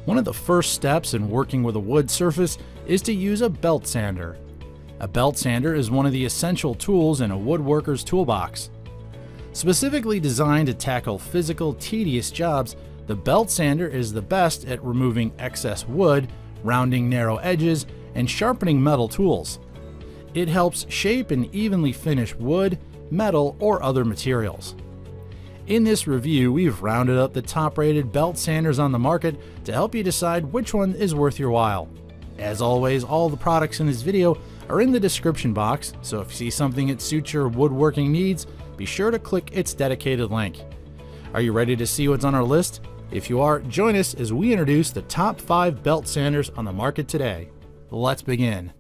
One of the first steps in working with a wood surface is to use a belt sander. A belt sander is one of the essential tools in a woodworker's toolbox. Specifically designed to tackle physical, tedious jobs, the belt sander is the best at removing excess wood, rounding narrow edges, and sharpening metal tools. It helps shape and evenly finish wood, metal, or other materials. In this review, we've rounded up the top-rated belt sanders on the market to help you decide which one is worth your while. As always, all the products in this video are in the description box, so if you see something that suits your woodworking needs, be sure to click its dedicated link. Are you ready to see what's on our list? If you are, join us as we introduce the top 5 belt sanders on the market today. Let's begin.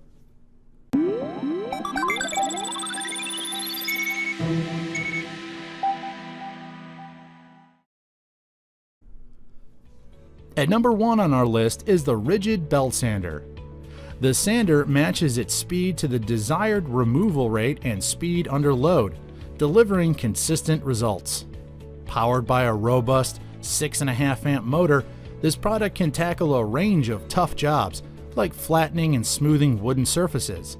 At number 1 on our list is the RIDGID belt sander. The sander matches its speed to the desired removal rate and speed under load, delivering consistent results. Powered by a robust 6.5 amp motor, this product can tackle a range of tough jobs, like flattening and smoothing wooden surfaces.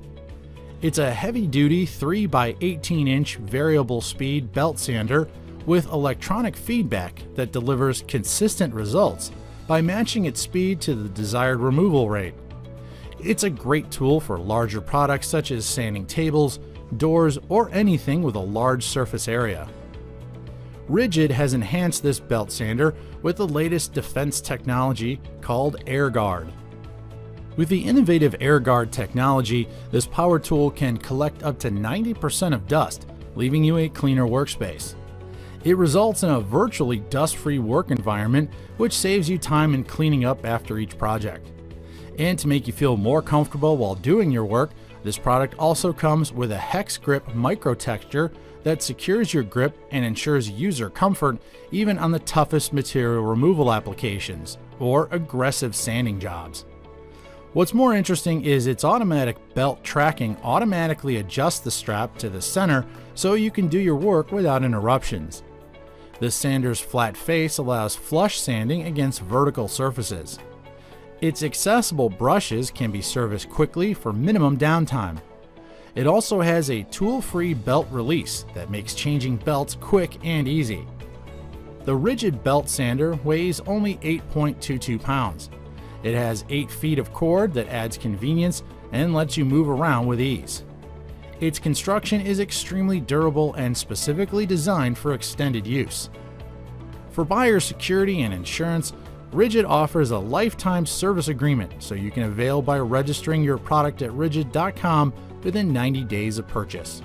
It's a heavy-duty 3x18 inch variable speed belt sander with electronic feedback that delivers consistent results by matching its speed to the desired removal rate. It's a great tool for larger products such as sanding tables, doors, or anything with a large surface area. RIDGID has enhanced this belt sander with the latest defense technology called AirGuard. With the innovative AirGuard technology, this power tool can collect up to 90% of dust, leaving you a cleaner workspace. It results in a virtually dust-free work environment, which saves you time in cleaning up after each project. And to make you feel more comfortable while doing your work, this product also comes with a hex grip micro texture that secures your grip and ensures user comfort even on the toughest material removal applications or aggressive sanding jobs. What's more interesting is its automatic belt tracking automatically adjusts the strap to the center so you can do your work without interruptions. The sander's flat face allows flush sanding against vertical surfaces. Its accessible brushes can be serviced quickly for minimum downtime. It also has a tool-free belt release that makes changing belts quick and easy. The RIDGID belt sander weighs only 8.22 pounds. It has 8 feet of cord that adds convenience and lets you move around with ease. Its construction is extremely durable and specifically designed for extended use. For buyer security and insurance, RIDGID offers a lifetime service agreement so you can avail by registering your product at RIDGID.com within 90 days of purchase.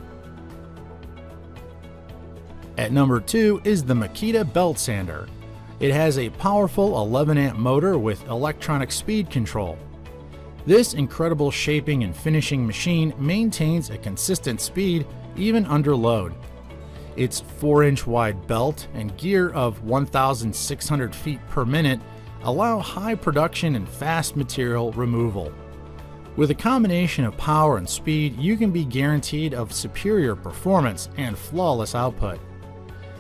At number 2 is the Makita belt sander. It has a powerful 11 amp motor with electronic speed control. This incredible shaping and finishing machine maintains a consistent speed even under load. Its 4-inch wide belt and gear of 1,600 feet per minute allow high production and fast material removal. With a combination of power and speed, you can be guaranteed of superior performance and flawless output.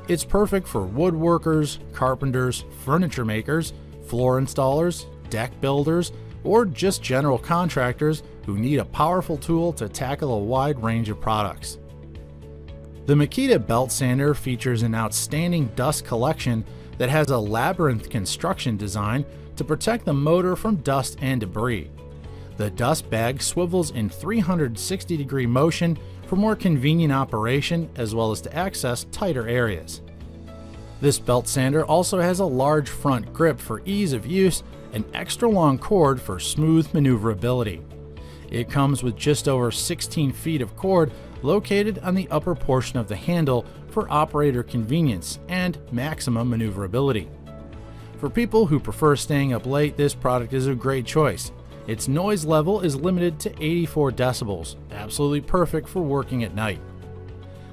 It's perfect for woodworkers, carpenters, furniture makers, floor installers, deck builders, or just general contractors who need a powerful tool to tackle a wide range of products. The Makita belt sander features an outstanding dust collection that has a labyrinth construction design to protect the motor from dust and debris. The dust bag swivels in 360-degree motion for more convenient operation as well as to access tighter areas. This belt sander also has a large front grip for ease of use and extra long cord for smooth maneuverability. It comes with just over 16 feet of cord located on the upper portion of the handle for operator convenience and maximum maneuverability. For people who prefer staying up late, this product is a great choice. Its noise level is limited to 84 decibels, absolutely perfect for working at night.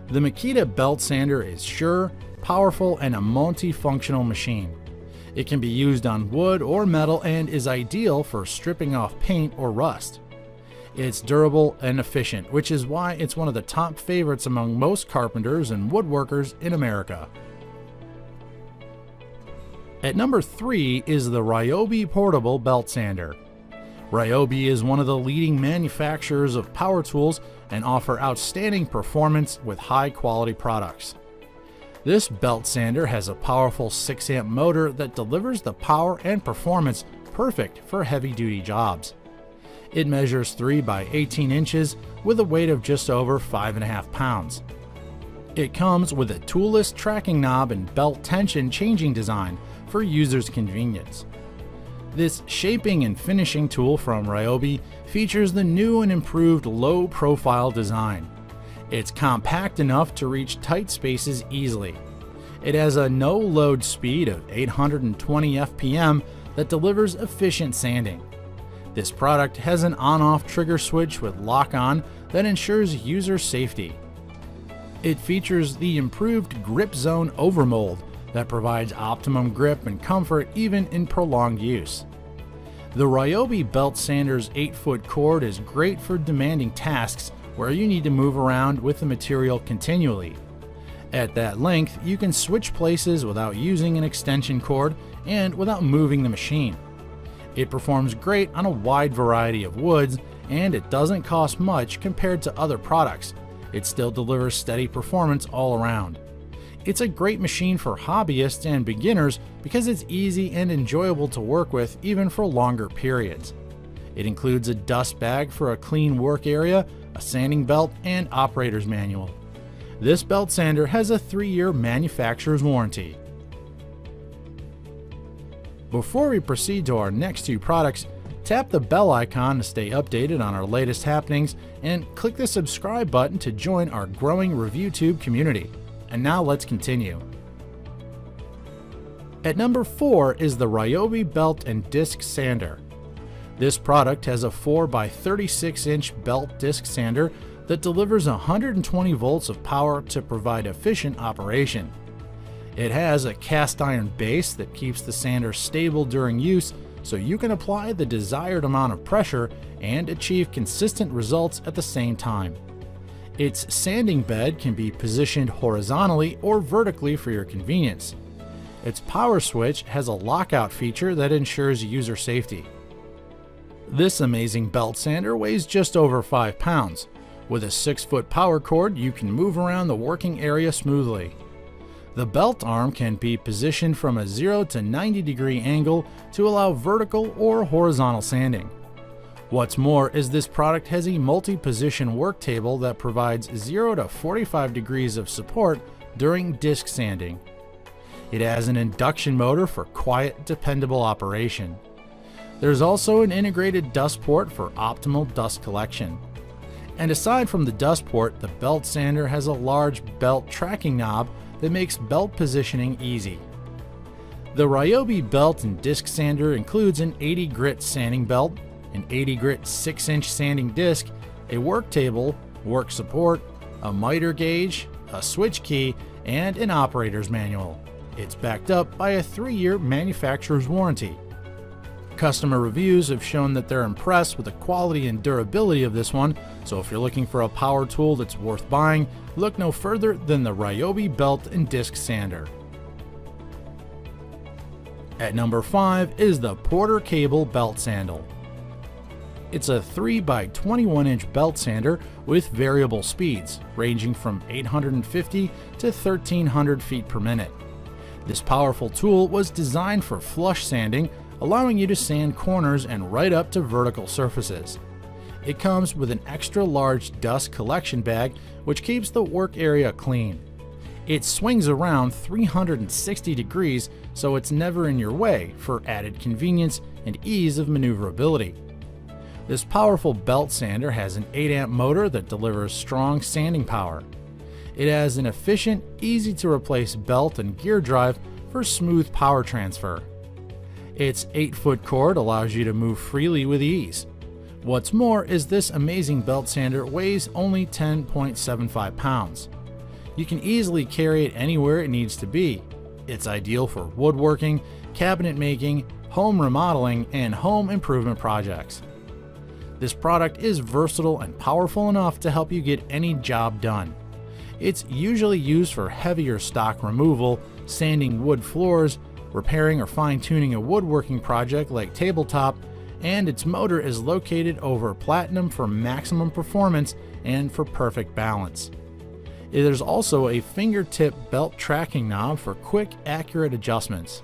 The Makita belt sander is sure, powerful, and a multifunctional machine. It can be used on wood or metal and is ideal for stripping off paint or rust. It's durable and efficient, which is why it's one of the top favorites among most carpenters and woodworkers in America. At number 3 is the Ryobi Portable Belt Sander. Ryobi is one of the leading manufacturers of power tools and offer outstanding performance with high-quality products. This belt sander has a powerful 6-amp motor that delivers the power and performance perfect for heavy-duty jobs. It measures 3 by 18 inches with a weight of just over 5.5 pounds. It comes with a toolless tracking knob and belt tension changing design for users' convenience. This shaping and finishing tool from Ryobi features the new and improved low-profile design. It's compact enough to reach tight spaces easily. It has a no-load speed of 820 FPM that delivers efficient sanding. This product has an on-off trigger switch with lock-on that ensures user safety. It features the improved grip zone overmold that provides optimum grip and comfort even in prolonged use. The Ryobi belt sander's 8-foot cord is great for demanding tasks where you need to move around with the material continually. At that length, you can switch places without using an extension cord and without moving the machine. It performs great on a wide variety of woods, and it doesn't cost much compared to other products. It still delivers steady performance all around. It's a great machine for hobbyists and beginners because it's easy and enjoyable to work with even for longer periods. It includes a dust bag for a clean work area, a sanding belt, and operator's manual. This belt sander has a 3-year manufacturer's warranty. Before we proceed to our next 2 products, tap the bell icon to stay updated on our latest happenings and click the subscribe button to join our growing ReviewTube community. And now let's continue. At number 4 is the Ryobi Belt and Disc Sander. This product has a 4 by 36 inch belt disc sander that delivers 120 volts of power to provide efficient operation. It has a cast iron base that keeps the sander stable during use, so you can apply the desired amount of pressure and achieve consistent results at the same time. Its sanding bed can be positioned horizontally or vertically for your convenience. Its power switch has a lockout feature that ensures user safety. This amazing belt sander weighs just over 5 pounds. With a 6-foot power cord, you can move around the working area smoothly. The belt arm can be positioned from a 0 to 90 degree angle to allow vertical or horizontal sanding. What's more is this product has a multi-position work table that provides 0 to 45 degrees of support during disc sanding. It has an induction motor for quiet, dependable operation. There's also an integrated dust port for optimal dust collection. And aside from the dust port, the belt sander has a large belt tracking knob that makes belt positioning easy. The Ryobi belt and disc sander includes an 80 grit sanding belt, an 80 grit 6-inch sanding disc, a work table, work support, a miter gauge, a switch key, and an operator's manual. It's backed up by a 3-year manufacturer's warranty. Customer reviews have shown that they're impressed with the quality and durability of this one, so if you're looking for a power tool that's worth buying, look no further than the Ryobi belt and disc sander. At number 5 is the Porter Cable Belt Sandal. It's a 3 by 21 inch belt sander with variable speeds, ranging from 850 to 1300 feet per minute. This powerful tool was designed for flush sanding, allowing you to sand corners and right up to vertical surfaces. It comes with an extra large dust collection bag which keeps the work area clean. It swings around 360 degrees, so it's never in your way for added convenience and ease of maneuverability. This powerful belt sander has an 8-amp motor that delivers strong sanding power. It has an efficient, easy-to-replace belt and gear drive for smooth power transfer. Its 8-foot cord allows you to move freely with ease. What's more is this amazing belt sander weighs only 10.75 pounds. You can easily carry it anywhere it needs to be. It's ideal for woodworking, cabinet making, home remodeling, and home improvement projects. This product is versatile and powerful enough to help you get any job done. It's usually used for heavier stock removal, sanding wood floors, repairing or fine-tuning a woodworking project like tabletop, and its motor is located over platinum for maximum performance and for perfect balance. There's also a fingertip belt tracking knob for quick, accurate adjustments.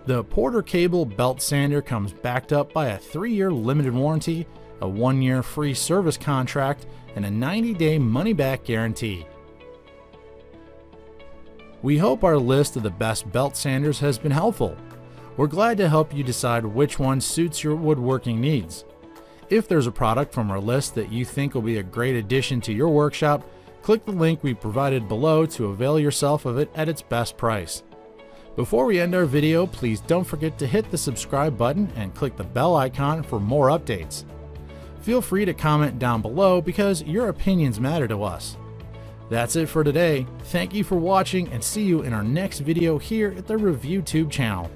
The Porter Cable belt sander comes backed up by a 3-year limited warranty, a 1-year free service contract, and a 90-day money-back guarantee. We hope our list of the best belt sanders has been helpful. We're glad to help you decide which one suits your woodworking needs. If there's a product from our list that you think will be a great addition to your workshop, click the link we provided below to avail yourself of it at its best price. Before we end our video, please don't forget to hit the subscribe button and click the bell icon for more updates. Feel free to comment down below because your opinions matter to us. That's it for today. Thank you for watching and see you in our next video here at the ReviewTube channel.